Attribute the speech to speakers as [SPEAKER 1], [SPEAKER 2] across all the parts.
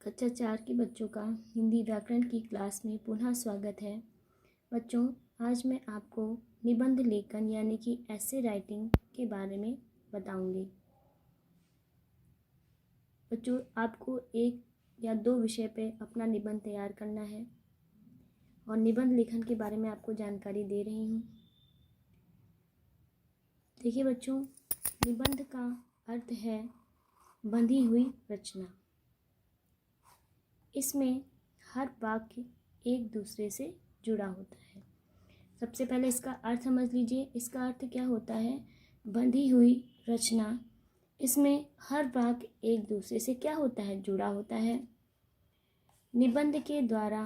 [SPEAKER 1] कक्षा 4 के बच्चों का हिंदी व्याकरण की क्लास में पुनः स्वागत है। बच्चों, आज मैं आपको निबंध लेखन यानी कि ऐसे राइटिंग के बारे में बताऊंगी। बच्चों, आपको एक या दो विषय पे अपना निबंध तैयार करना है और निबंध लेखन के बारे में आपको जानकारी दे रही हूँ। देखिए बच्चों, निबंध का अर्थ है बंधी हुई रचना। इसमें हर वाक्य एक दूसरे से जुड़ा होता है। सबसे पहले इसका अर्थ समझ लीजिए। इसका अर्थ क्या होता है? बंधी हुई रचना। इसमें हर वाक्य एक दूसरे से क्या होता है? जुड़ा होता है। निबंध के द्वारा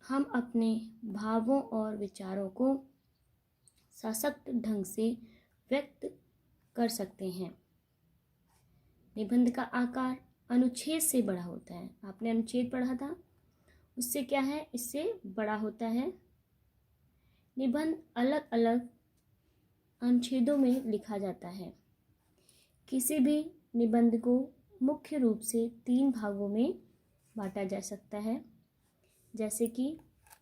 [SPEAKER 1] हम अपने भावों और विचारों को सशक्त ढंग से व्यक्त कर सकते हैं। निबंध का आकार अनुच्छेद से बड़ा होता है। आपने अनुच्छेद पढ़ा था, उससे क्या है? इससे बड़ा होता है। निबंध अलग अलग अनुच्छेदों में लिखा जाता है। किसी भी निबंध को मुख्य रूप से 3 भागों में बांटा जा सकता है। जैसे कि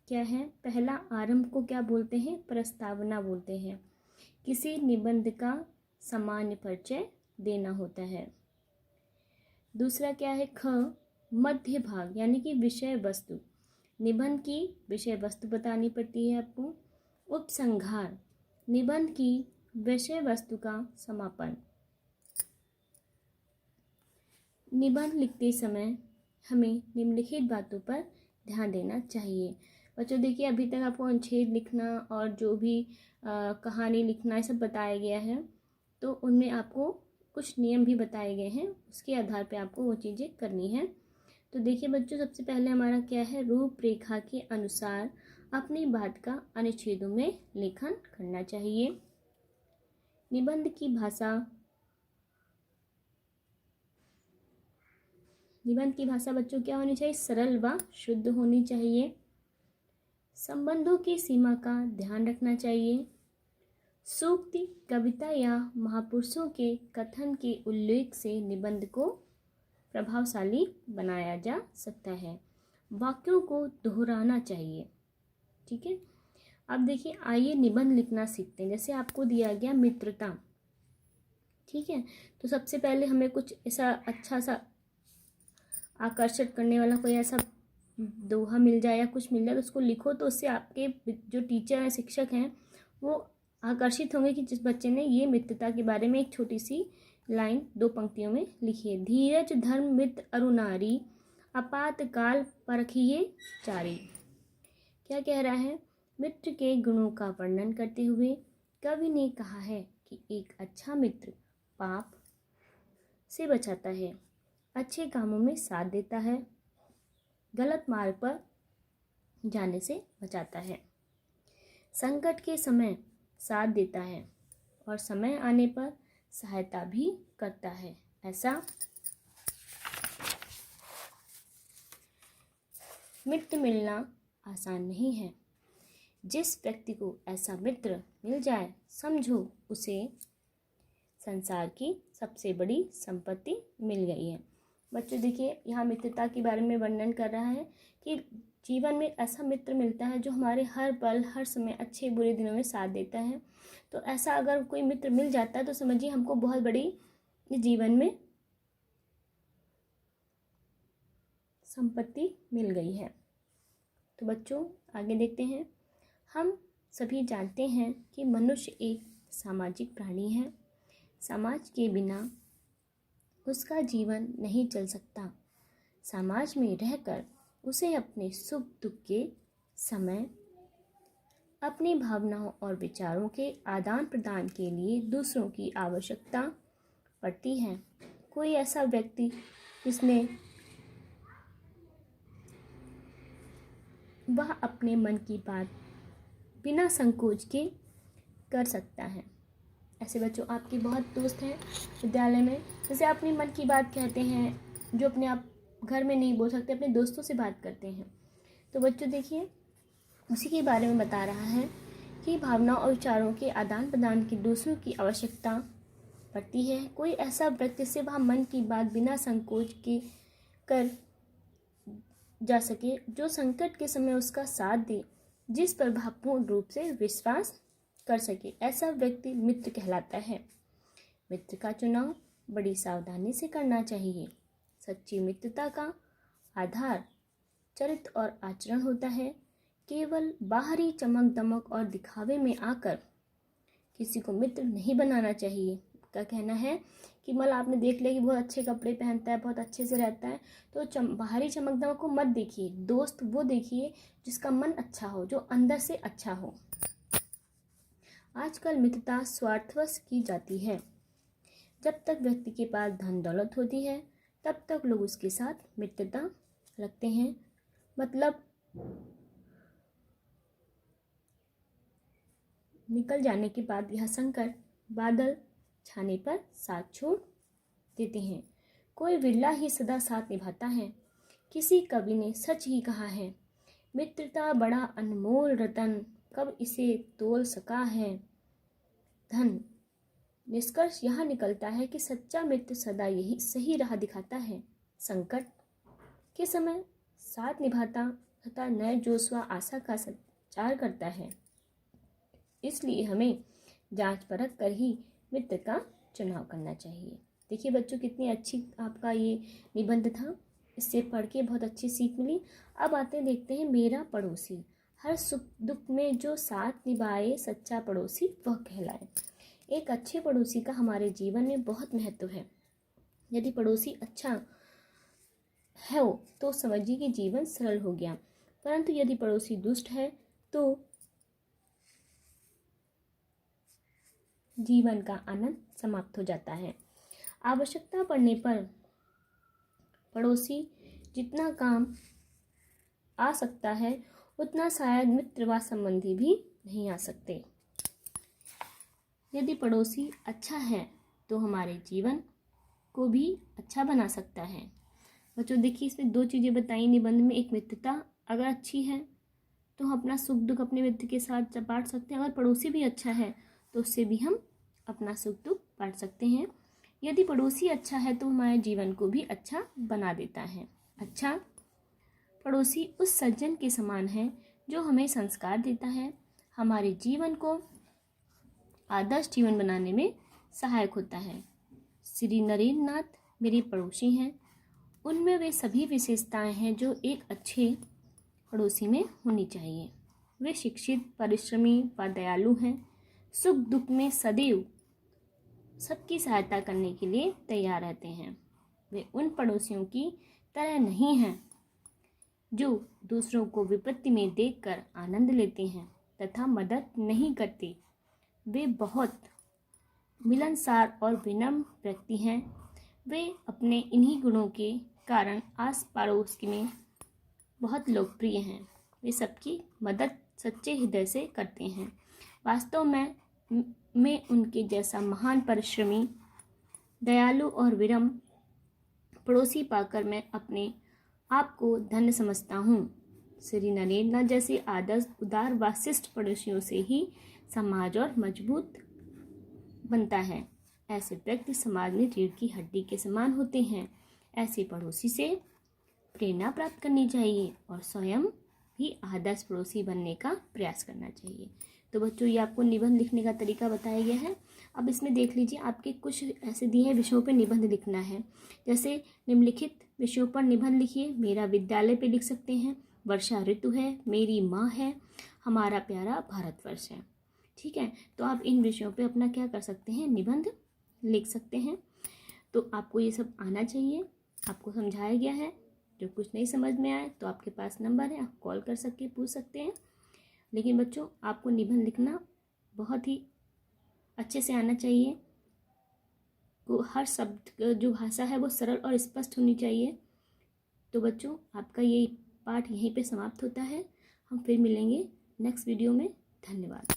[SPEAKER 1] क्या है? पहला, आरंभ को क्या बोलते हैं? प्रस्तावना बोलते हैं। किसी निबंध का सामान्य परिचय देना होता है। दूसरा क्या है? ख, मध्य भाग यानी कि विषय वस्तु। निबंध की विषय वस्तु बतानी पड़ती है आपको। उपसंहार, निबंध की विषय वस्तु का समापन। निबंध लिखते समय हमें निम्नलिखित बातों पर ध्यान देना चाहिए। बच्चों देखिए, अभी तक आपको अनुच्छेद लिखना और जो भी कहानी लिखना ये सब बताया गया है, तो उनमें आपको कुछ नियम भी बताए गए हैं। उसके आधार पे आपको वो चीज़ें करनी है। तो देखिए बच्चों, सबसे पहले हमारा क्या है? रूपरेखा के अनुसार अपनी बात का अनुच्छेदों में लेखन करना चाहिए। निबंध की भाषा बच्चों क्या होनी चाहिए? सरल व शुद्ध होनी चाहिए। संबंधों की सीमा का ध्यान रखना चाहिए। सूक्ति, कविता या महापुरुषों के कथन के उल्लेख से निबंध को प्रभावशाली बनाया जा सकता है। वाक्यों को दोहराना चाहिए। ठीक है। अब देखिए, आइए निबंध लिखना सीखते हैं। जैसे आपको दिया गया मित्रता, ठीक है, तो सबसे पहले हमें कुछ ऐसा अच्छा सा आकर्षित करने वाला कोई ऐसा दोहा मिल जाए या कुछ मिल जाए तो उसको लिखो। तो उससे आपके जो टीचर हैं, शिक्षक हैं, वो आकर्षित होंगे कि जिस बच्चे ने ये मित्रता के बारे में एक छोटी सी लाइन 2 पंक्तियों में लिखी है। धीरज धर्म मित्र अरु नारी, आपातकाल परखिए चारी। क्या कह रहा है? मित्र के गुणों का वर्णन करते हुए कवि ने कहा है कि एक अच्छा मित्र पाप से बचाता है, अच्छे कामों में साथ देता है, गलत मार्ग पर जाने से बचाता है, संकट के समय साथ देता है और समय आने पर सहायता भी करता है। ऐसा मित्र मिलना आसान नहीं है। जिस व्यक्ति को ऐसा मित्र मिल जाए, समझो उसे संसार की सबसे बड़ी संपत्ति मिल गई है। बच्चों देखिए, यहाँ मित्रता के बारे में वर्णन कर रहा है कि जीवन में ऐसा मित्र मिलता है जो हमारे हर पल हर समय अच्छे बुरे दिनों में साथ देता है। तो ऐसा अगर कोई मित्र मिल जाता है तो समझिए हमको बहुत बड़ी जीवन में संपत्ति मिल गई है। तो बच्चों आगे देखते हैं। हम सभी जानते हैं कि मनुष्य एक सामाजिक प्राणी है। समाज के बिना उसका जीवन नहीं चल सकता। समाज में रहकर उसे अपने सुख दुख के समय अपनी भावनाओं और विचारों के आदान प्रदान के लिए दूसरों की आवश्यकता पड़ती है। कोई ऐसा व्यक्ति जिसमें वह अपने मन की बात बिना संकोच के कर सकता है। ऐसे बच्चों आपके बहुत दोस्त हैं विद्यालय में, जैसे अपने मन की बात कहते हैं, जो अपने आप घर में नहीं बोल सकते, अपने दोस्तों से बात करते हैं। तो बच्चों देखिए, उसी के बारे में बता रहा है कि भावनाओं और विचारों के आदान प्रदान की दूसरों की आवश्यकता पड़ती है। कोई ऐसा व्यक्ति से वह मन की बात बिना संकोच के कर जा सके, जो संकट के समय उसका साथ दे, जिस पर भावपूर्ण रूप से विश्वास कर सके, ऐसा व्यक्ति मित्र कहलाता है। मित्र का चुनाव बड़ी सावधानी से करना चाहिए। सच्ची मित्रता का आधार चरित्र और आचरण होता है। केवल बाहरी चमक दमक और दिखावे में आकर किसी को मित्र नहीं बनाना चाहिए। का कहना है कि मतलब आपने देख लिया कि बहुत अच्छे कपड़े पहनता है, बहुत अच्छे से रहता है, तो बाहरी चमक दमक को मत देखिए। दोस्त वो देखिए जिसका मन अच्छा हो, जो अंदर से अच्छा हो। आजकल मित्रता स्वार्थवश की जाती है। जब तक व्यक्ति के पास धन दौलत होती है तब तक लोग उसके साथ मित्रता रखते हैं, मतलब निकल जाने के बाद यह संकट बादल छाने पर साथ छोड़ देते हैं। कोई विरला ही सदा साथ निभाता है। किसी कवि ने सच ही कहा है, मित्रता बड़ा अनमोल रतन, कब इसे तोल सका है धन। निष्कर्ष यह निकलता है कि सच्चा मित्र सदा यही सही राह दिखाता है, संकट के समय साथ निभाता तथा नए जोश व आशा का संचार करता है। इसलिए हमें जांच परख कर ही मित्र का चुनाव करना चाहिए। देखिए बच्चों, कितनी अच्छी आपका ये निबंध था, इससे पढ़ के बहुत अच्छी सीख मिली। अब आते देखते हैं मेरा पड़ोसी। हर सुख दुख में जो साथ निभाए सच्चा पड़ोसी वह कहलाए। एक अच्छे पड़ोसी का हमारे जीवन में बहुत महत्व है। यदि पड़ोसी अच्छा है तो समझिए कि जीवन सरल हो गया, परंतु यदि पड़ोसी दुष्ट है तो जीवन का आनंद समाप्त हो जाता है। आवश्यकता पड़ने पर पड़ोसी जितना काम आ सकता है उतना शायद मित्र व संबंधी भी नहीं आ सकते। यदि पड़ोसी अच्छा है तो हमारे जीवन को भी अच्छा बना सकता है। बच्चों देखिए, इसमें दो चीज़ें बताई निबंध में। एक, मित्रता अगर अच्छी है तो हम अपना सुख दुख अपने मित्र के साथ बांट सकते हैं। अगर पड़ोसी भी अच्छा है तो उससे भी हम अपना सुख दुख बांट सकते हैं। यदि पड़ोसी अच्छा है तो हमारे जीवन को भी अच्छा बना देता है। अच्छा पड़ोसी उस सज्जन के समान है जो हमें संस्कार देता है, हमारे जीवन को आदर्श जीवन बनाने में सहायक होता है। श्री नरेंद्र नाथ मेरे पड़ोसी हैं। उनमें वे सभी विशेषताएं हैं जो एक अच्छे पड़ोसी में होनी चाहिए। वे शिक्षित, परिश्रमी व दयालु हैं। सुख दुख में सदैव सबकी सहायता करने के लिए तैयार रहते हैं। वे उन पड़ोसियों की तरह नहीं हैं जो दूसरों को विपत्ति में देखकर आनंद लेते हैं तथा मदद नहीं करते। वे बहुत मिलनसार और विनम्र व्यक्ति हैं। वे अपने इन्हीं गुणों के कारण आस पड़ोस में बहुत लोकप्रिय हैं। वे सबकी मदद सच्चे हृदय से करते हैं। वास्तव में उनके जैसा महान परिश्रमी, दयालु और विनम्र पड़ोसी पाकर मैं अपने आप को धन्य समझता हूँ। श्री नरेंद्र नाथ जैसे आदर्श, उदार व शिष्ट पड़ोसियों से ही समाज और मजबूत बनता है। ऐसे व्यक्ति समाज में रीढ़ की हड्डी के समान होते हैं। ऐसे पड़ोसी से प्रेरणा प्राप्त करनी चाहिए और स्वयं भी आदर्श पड़ोसी बनने का प्रयास करना चाहिए। तो बच्चों, ये आपको निबंध लिखने का तरीका बताया गया है। अब इसमें देख लीजिए, आपके कुछ ऐसे दिए हैं विषयों पर निबंध लिखना है। जैसे निम्नलिखित विषयों पर निबंध लिखिए। मेरा विद्यालय पे लिख सकते हैं, वर्षा ऋतु है, मेरी माँ है, हमारा प्यारा भारतवर्ष है। ठीक है, तो आप इन विषयों पे अपना क्या कर सकते हैं, निबंध लिख सकते हैं। तो आपको ये सब आना चाहिए, आपको समझाया गया है। जो कुछ नहीं समझ में आए तो आपके पास नंबर है, आप कॉल कर सकते पूछ सकते हैं। लेकिन बच्चों, आपको निबंध लिखना बहुत ही अच्छे से आना चाहिए। वो हर शब्द जो भाषा है वो सरल और स्पष्ट होनी चाहिए। तो बच्चों, आपका ये पाठ यहीं पे समाप्त होता है। हम फिर मिलेंगे नेक्स्ट वीडियो में। धन्यवाद।